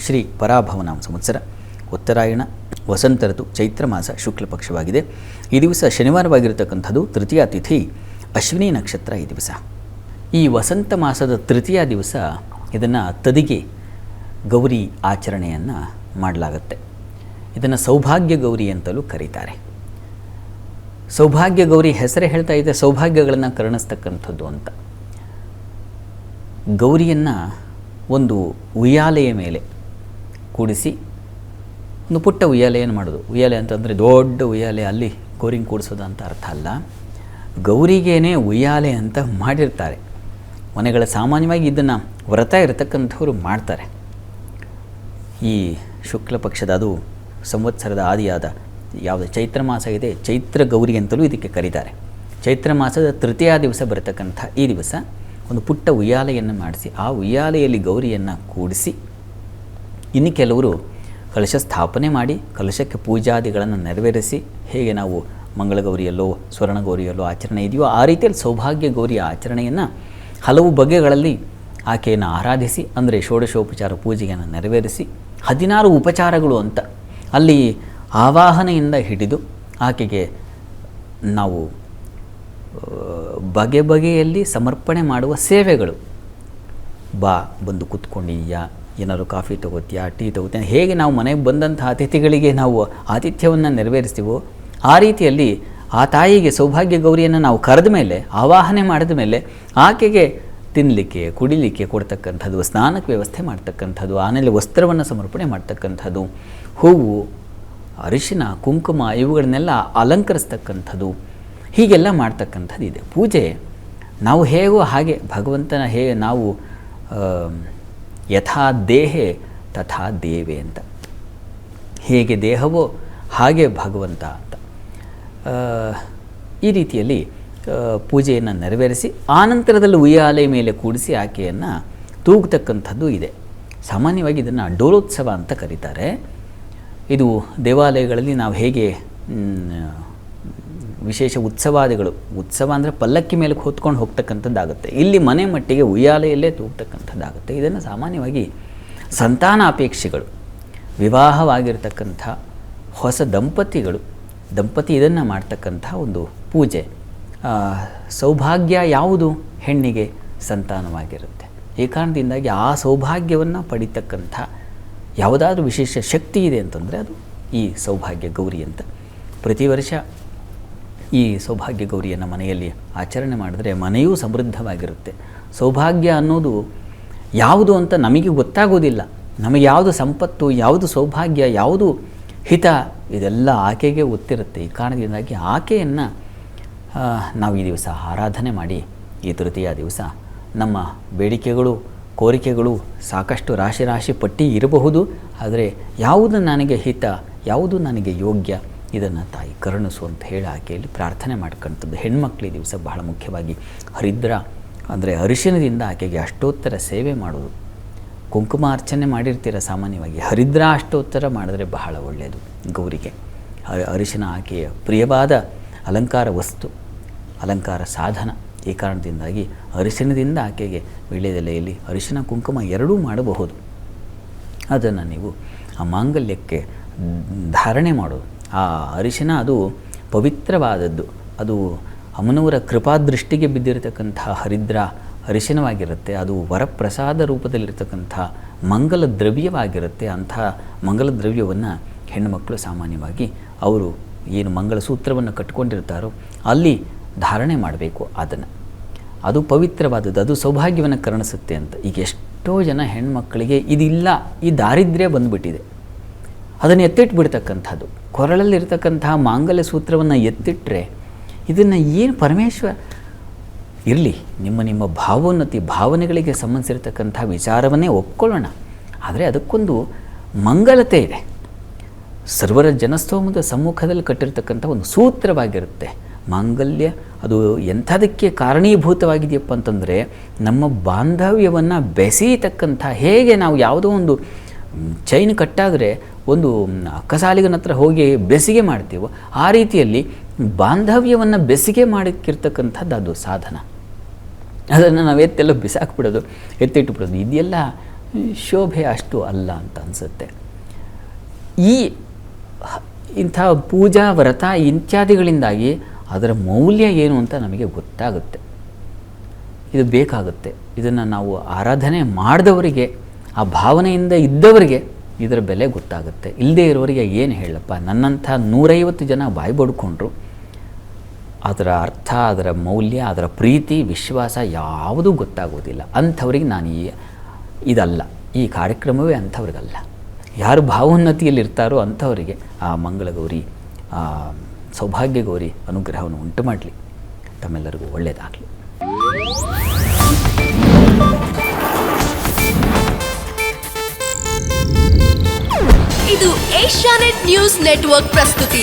ಶ್ರೀ ಪರಾಭವನಾಮ ಸಂವತ್ಸರ ಉತ್ತರಾಯಣ ವಸಂತ ಋತು ಚೈತ್ರ ಮಾಸ ಶುಕ್ಲ ಪಕ್ಷವಾಗಿದೆ. ಈ ದಿವಸ ಶನಿವಾರವಾಗಿರತಕ್ಕಂಥದ್ದು. ತೃತೀಯ ತಿಥಿ ಅಶ್ವಿನಿ ನಕ್ಷತ್ರ ಈ ದಿವಸ. ಈ ವಸಂತ ಮಾಸದ ತೃತೀಯ ದಿವಸ ಇದನ್ನು ತದಿಗೆ ಗೌರಿ ಆಚರಣೆಯನ್ನು ಮಾಡಲಾಗುತ್ತೆ. ಇದನ್ನು ಸೌಭಾಗ್ಯ ಗೌರಿ ಅಂತಲೂ ಕರೀತಾರೆ. ಸೌಭಾಗ್ಯ ಗೌರಿ ಹೆಸರೇ ಹೇಳ್ತಾ ಇದೆ ಸೌಭಾಗ್ಯಗಳನ್ನು ಕರುಣಿಸ್ತಕ್ಕಂಥದ್ದು ಅಂತ. ಗೌರಿಯನ್ನು ಒಂದು ಉಯ್ಯಾಲೆಯ ಮೇಲೆ ಕೂಡಿಸಿ ಒಂದು ಪುಟ್ಟ ಉಯ್ಯಾಲೆಯನ್ನು ಮಾಡೋದು. ಉಯ್ಯಾಲೆ ಅಂತಂದರೆ ದೊಡ್ಡ ಉಯ್ಯಾಲೆ, ಅಲ್ಲಿ ಗೌರಿನ ಕೂಡಿಸೋದು ಅಂತ ಅರ್ಥ ಅಲ್ಲ. ಗೌರಿಗೇನೆ ಉಯ್ಯಾಲೆ ಅಂತ ಮಾಡಿರ್ತಾರೆ. ಮನೆಗಳ ಸಾಮಾನ್ಯವಾಗಿ ಇದನ್ನು ವ್ರತ ಇರತಕ್ಕಂಥವ್ರು ಮಾಡ್ತಾರೆ. ಈ ಶುಕ್ಲ ಪಕ್ಷದ ಅದು ಸಂವತ್ಸರದ ಆದಿಯಾದ ಯಾವುದು ಚೈತ್ರ ಮಾಸ ಇದೆ, ಚೈತ್ರ ಗೌರಿ ಅಂತಲೂ ಇದಕ್ಕೆ ಕರೀತಾರೆ. ಚೈತ್ರ ಮಾಸದ ತೃತೀಯ ದಿವಸ ಬರತಕ್ಕಂಥ ಈ ದಿವಸ ಒಂದು ಪುಟ್ಟ ಉಯ್ಯಾಲೆಯನ್ನು ಮಾಡಿಸಿ ಆ ಉಯ್ಯಾಲೆಯಲ್ಲಿ ಗೌರಿಯನ್ನು ಕೂಡಿಸಿ, ಇನ್ನು ಕೆಲವರು ಕಲಶ ಸ್ಥಾಪನೆ ಮಾಡಿ ಕಲಶಕ್ಕೆ ಪೂಜಾದಿಗಳನ್ನು ನೆರವೇರಿಸಿ, ಹೇಗೆ ನಾವು ಮಂಗಳಗೌರಿಯಲ್ಲೋ ಸ್ವರ್ಣಗೌರಿಯಲ್ಲೋ ಆಚರಣೆ ಇದೆಯೋ ಆ ರೀತಿಯಲ್ಲಿ ಸೌಭಾಗ್ಯ ಗೌರಿಯ ಆಚರಣೆಯನ್ನು ಹಲವು ಬಗೆಗಳಲ್ಲಿ ಆಕೆಯನ್ನು ಆರಾಧಿಸಿ, ಅಂದರೆ ಷೋಡಶೋಪಚಾರ ಪೂಜೆಯನ್ನು ನೆರವೇರಿಸಿ 16 ಉಪಚಾರಗಳು ಅಂತ ಅಲ್ಲಿ ಆವಾಹನೆಯಿಂದ ಹಿಡಿದು ಆಕೆಗೆ ನಾವು ಬಗೆ ಬಗೆಯಲ್ಲಿ ಸಮರ್ಪಣೆ ಮಾಡುವ ಸೇವೆಗಳು. ಬಾ ಬಂದು ಕೂತ್ಕೊಂಡಿದ್ಯಾ, ಏನಾದ್ರು ಕಾಫಿ ತೊಗೋತೀಯಾ, ಟೀ ತೊಗೋತೀಯ, ಹೇಗೆ ನಾವು ಮನೆಗೆ ಬಂದಂಥ ಅತಿಥಿಗಳಿಗೆ ನಾವು ಆತಿಥ್ಯವನ್ನು ನೆರವೇರಿಸ್ತೀವೋ ಆ ರೀತಿಯಲ್ಲಿ ಆ ತಾಯಿಗೆ ಸೌಭಾಗ್ಯ ಗೌರಿಯನ್ನು ನಾವು ಕರೆದ ಮೇಲೆ, ಆವಾಹನೆ ಮಾಡಿದ ಮೇಲೆ ಆಕೆಗೆ ತಿನ್ನಲಿಕ್ಕೆ ಕುಡಿಲಿಕ್ಕೆ ಕೊಡ್ತಕ್ಕಂಥದ್ದು, ಸ್ನಾನಕ್ಕೆ ವ್ಯವಸ್ಥೆ ಮಾಡ್ತಕ್ಕಂಥದ್ದು, ಆಮೇಲೆ ವಸ್ತ್ರವನ್ನು ಸಮರ್ಪಣೆ ಮಾಡ್ತಕ್ಕಂಥದ್ದು, ಹೂವು ಅರಿಶಿನ ಕುಂಕುಮ ಇವುಗಳನ್ನೆಲ್ಲ ಅಲಂಕರಿಸ್ತಕ್ಕಂಥದ್ದು, ಹೀಗೆಲ್ಲ ಮಾಡ್ತಕ್ಕಂಥದ್ದು ಇದೆ. ಪೂಜೆ ನಾವು ಹೇಗೋ ಹಾಗೆ ಭಗವಂತನ ಹೇಗೆ ನಾವು ಯಥಾ ದೇಹೇ ತಥಾ ದೇವೆ ಅಂತ, ಹೇಗೆ ದೇಹವೋ ಹಾಗೆ ಭಗವಂತ ಅಂತ ಈ ರೀತಿಯಲ್ಲಿ ಪೂಜೆಯನ್ನು ನೆರವೇರಿಸಿ ಆನಂತರದಲ್ಲಿ ಉಯ್ಯಾಲೆ ಮೇಲೆ ಕೂಡಿಸಿ ಆಕೆಯನ್ನು ತೂಗತಕ್ಕಂಥದ್ದು ಇದೆ. ಸಾಮಾನ್ಯವಾಗಿ ಇದನ್ನು ಡೋಲೋತ್ಸವ ಅಂತ ಕರೀತಾರೆ. ಇದು ದೇವಾಲಯಗಳಲ್ಲಿ ನಾವು ಹೇಗೆ ವಿಶೇಷ ಉತ್ಸವ ಅಂದರೆ ಪಲ್ಲಕ್ಕಿ ಮೇಲೆ ಹೊತ್ಕೊಂಡು ಹೋಗ್ತಕ್ಕಂಥದ್ದಾಗುತ್ತೆ. ಇಲ್ಲಿ ಮನೆ ಮಟ್ಟಿಗೆ ಉಯ್ಯಾಲೆಯಲ್ಲೇ ತೂಗ್ತಕ್ಕಂಥದ್ದಾಗುತ್ತೆ. ಇದನ್ನು ಸಾಮಾನ್ಯವಾಗಿ ಸಂತಾನಾಪೇಕ್ಷಿಗಳು, ವಿವಾಹವಾಗಿರ್ತಕ್ಕಂಥ ಹೊಸ ದಂಪತಿ ಇದನ್ನು ಮಾಡ್ತಕ್ಕಂಥ ಒಂದು ಪೂಜೆ. ಸೌಭಾಗ್ಯ ಯಾವುದು? ಹೆಣ್ಣಿಗೆ ಸಂತಾನವಾಗಿರುತ್ತೆ. ಈ ಕಾರಣದಿಂದಾಗಿ ಆ ಸೌಭಾಗ್ಯವನ್ನು ಪಡಿತಕ್ಕಂಥ ಯಾವುದಾದ್ರೂ ವಿಶೇಷ ಶಕ್ತಿ ಇದೆ ಅಂತಂದರೆ ಅದು ಈ ಸೌಭಾಗ್ಯ ಗೌರಿ ಅಂತ. ಪ್ರತಿ ವರ್ಷ ಈ ಸೌಭಾಗ್ಯ ಗೌರಿಯನ್ನು ಮನೆಯಲ್ಲಿ ಆಚರಣೆ ಮಾಡಿದ್ರೆ ಮನೆಯೂ ಸಮೃದ್ಧವಾಗಿರುತ್ತೆ. ಸೌಭಾಗ್ಯ ಅನ್ನೋದು ಯಾವುದು ಅಂತ ನಮಗೆ ಗೊತ್ತಾಗೋದಿಲ್ಲ. ನಮಗೆ ಯಾವುದು ಸಂಪತ್ತು, ಯಾವುದು ಸೌಭಾಗ್ಯ, ಯಾವುದು ಹಿತ, ಇದೆಲ್ಲ ಆಕೆಗೆ ಗೊತ್ತಿರುತ್ತೆ. ಈ ಕಾರಣದಿಂದಾಗಿ ಆಕೆಯನ್ನು ನಾವು ಈ ದಿವಸ ಆರಾಧನೆ ಮಾಡಿ ಈ ತೃತೀಯ ದಿವಸ ನಮ್ಮ ಬೇಡಿಕೆಗಳು ಕೋರಿಕೆಗಳು ಸಾಕಷ್ಟು ರಾಶಿ ಪಟ್ಟಿ ಇರಬಹುದು. ಆದರೆ ಯಾವುದು ನನಗೆ ಹಿತ, ಯಾವುದು ನನಗೆ ಯೋಗ್ಯ, ಇದನ್ನು ತಾಯಿ ಕರುಣಿಸು ಅಂತ ಹೇಳಿ ಆಕೆಯಲ್ಲಿ ಪ್ರಾರ್ಥನೆ ಮಾಡ್ಕೊಂಥದ್ದು. ಹೆಣ್ಮಕ್ಳು ಈ ದಿವಸ ಬಹಳ ಮುಖ್ಯವಾಗಿ ಹರಿದ್ರ ಅಂದರೆ ಅರಿಶಿನದಿಂದ ಆಕೆಗೆ ಅಷ್ಟೋತ್ತರ ಸೇವೆ ಮಾಡೋದು. ಕುಂಕುಮಾರ್ಚನೆ ಮಾಡಿರ್ತೀರ ಸಾಮಾನ್ಯವಾಗಿ, ಹರಿದ್ರ ಅಷ್ಟೋತ್ತರ ಮಾಡಿದ್ರೆ ಬಹಳ ಒಳ್ಳೆಯದು. ಗೌರಿಗೆ ಅರಿಶಿನ ಆಕೆಯ ಪ್ರಿಯವಾದ ಅಲಂಕಾರ ವಸ್ತು, ಅಲಂಕಾರ ಸಾಧನ. ಈ ಕಾರಣದಿಂದಾಗಿ ಅರಿಶಿನದಿಂದ ಆಕೆಗೆ ವೀಳ್ಯದೆಲೆಯಲ್ಲಿ ಅರಿಶಿನ ಕುಂಕುಮ ಎರಡೂ ಮಾಡಬಹುದು. ಅದನ್ನು ನೀವು ಆ ಮಾಂಗಲ್ಯಕ್ಕೆ ಧಾರಣೆ ಮಾಡೋದು. ಆ ಅರಿಶಿನ ಅದು ಪವಿತ್ರವಾದದ್ದು, ಅದು ಅಮ್ಮನವರ ಕೃಪಾದೃಷ್ಟಿಗೆ ಬಿದ್ದಿರತಕ್ಕಂಥ ಹರಿದ್ರ ಅರಿಶಿನವಾಗಿರುತ್ತೆ. ಅದು ವರಪ್ರಸಾದ ರೂಪದಲ್ಲಿರ್ತಕ್ಕಂಥ ಮಂಗಲ ದ್ರವ್ಯವಾಗಿರುತ್ತೆ. ಅಂಥ ಮಂಗಲ ದ್ರವ್ಯವನ್ನು ಹೆಣ್ಣುಮಕ್ಕಳು ಸಾಮಾನ್ಯವಾಗಿ ಅವರು ಏನು ಮಂಗಳಸೂತ್ರವನ್ನು ಕಟ್ಕೊಂಡಿರ್ತಾರೋ ಅಲ್ಲಿ ಧಾರಣೆ ಮಾಡಬೇಕು. ಅದನ್ನು ಅದು ಪವಿತ್ರವಾದದ್ದು, ಅದು ಸೌಭಾಗ್ಯವನ್ನು ಕರುಣಿಸುತ್ತೆ ಅಂತ. ಈಗ ಎಷ್ಟೋ ಜನ ಹೆಣ್ಮಕ್ಕಳಿಗೆ ಇದಿಲ್ಲ, ಈ ದಾರಿದ್ರ್ಯ ಬಂದುಬಿಟ್ಟಿದೆ. ಅದನ್ನು ಎತ್ತಿಟ್ಬಿಡ್ತಕ್ಕಂಥದ್ದು, ಕೊರಳಲ್ಲಿರ್ತಕ್ಕಂತಹ ಮಾಂಗಲ್ಯ ಸೂತ್ರವನ್ನು ಎತ್ತಿಟ್ಟರೆ ಇದನ್ನು ಏನು ಪರಮೇಶ್ವರ ಇರಲಿ, ನಿಮ್ಮ ಭಾವೋನ್ನತಿ ಭಾವನೆಗಳಿಗೆ ಸಂಬಂಧಿಸಿರ್ತಕ್ಕಂಥ ವಿಚಾರವನ್ನೇ ಒಪ್ಕೊಳ್ಳೋಣ. ಆದರೆ ಅದಕ್ಕೊಂದು ಮಂಗಲತೆ ಇದೆ. ಸರ್ವರ ಜನಸ್ತೋಮದ ಸಮ್ಮುಖದಲ್ಲಿ ಕಟ್ಟಿರ್ತಕ್ಕಂಥ ಒಂದು ಸೂತ್ರವಾಗಿರುತ್ತೆ. ಮಾಂಗಲ್ಯ ಅದು ಎಂಥದಕ್ಕೆ ಕಾರಣೀಭೂತವಾಗಿದೆಯಪ್ಪ ಅಂತಂದರೆ ನಮ್ಮ ಬಾಂಧವ್ಯವನ್ನು ಬೆಸೆಯತಕ್ಕಂಥ, ಹೇಗೆ ನಾವು ಯಾವುದೋ ಒಂದು ಚೈನ್ ಕಟ್ಟಾದರೆ ಒಂದು ಅಕ್ಕಸಾಲಿಗನ ಹತ್ರ ಹೋಗಿ ಬೆಸಿಗೆ ಮಾಡ್ತೀವೋ ಆ ರೀತಿಯಲ್ಲಿ ಬಾಂಧವ್ಯವನ್ನು ಬೆಸಿಗೆ ಮಾಡಿಕ್ಕಿರ್ತಕ್ಕಂಥದ್ದು ಅದು ಸಾಧನ. ಅದನ್ನು ನಾವು ಎತ್ತೆಲ್ಲ ಬಿಸಾಕ್ಬಿಡೋದು, ಎತ್ತಿಟ್ಟುಬಿಡೋದು, ಇದೆಲ್ಲ ಶೋಭೆ ಅಷ್ಟು ಅಲ್ಲ ಅಂತ ಅನಿಸುತ್ತೆ. ಇಂಥ ಪೂಜಾ ವ್ರತ ಇತ್ಯಾದಿಗಳಿಂದಾಗಿ ಅದರ ಮೌಲ್ಯ ಏನು ಅಂತ ನಮಗೆ ಗೊತ್ತಾಗುತ್ತೆ. ಇದು ಬೇಕಾಗುತ್ತೆ. ಇದನ್ನು ನಾವು ಆರಾಧನೆ ಮಾಡಿದವರಿಗೆ, ಆ ಭಾವನೆಯಿಂದ ಇದ್ದವರಿಗೆ ಇದರ ಬೆಲೆ ಗೊತ್ತಾಗುತ್ತೆ. ಇಲ್ಲದೇ ಇರೋರಿಗೆ ಏನು ಹೇಳಪ್ಪ, ನನ್ನಂಥ 150 ಜನ ಬಾಯಿ ಬಡ್ಕೊಂಡ್ರು ಅದರ ಅರ್ಥ, ಅದರ ಮೌಲ್ಯ, ಅದರ ಪ್ರೀತಿ, ವಿಶ್ವಾಸ ಯಾವುದೂ ಗೊತ್ತಾಗೋದಿಲ್ಲ. ಅಂಥವ್ರಿಗೆ ನಾನು ಇದಲ್ಲ, ಈ ಕಾರ್ಯಕ್ರಮವೇ ಅಂಥವ್ರಿಗಲ್ಲ. ಯಾರು ಭಾವೋನ್ನತಿಯಲ್ಲಿರ್ತಾರೋ ಅಂಥವರಿಗೆ ಆ ಮಂಗಳಗೌರಿ, ಆ ಸೌಭಾಗ್ಯ ಗೌರಿ ಅನುಗ್ರಹವನ್ನು ಉಂಟು ಮಾಡಲಿ. ತಮ್ಮೆಲ್ಲರಿಗೂ ಒಳ್ಳೆಯದಾಗಲಿ. ಇದು ಏಷ್ಯಾನೆಟ್ ನ್ಯೂಸ್ ನೆಟ್ವರ್ಕ್ ಪ್ರಸ್ತುತಿ.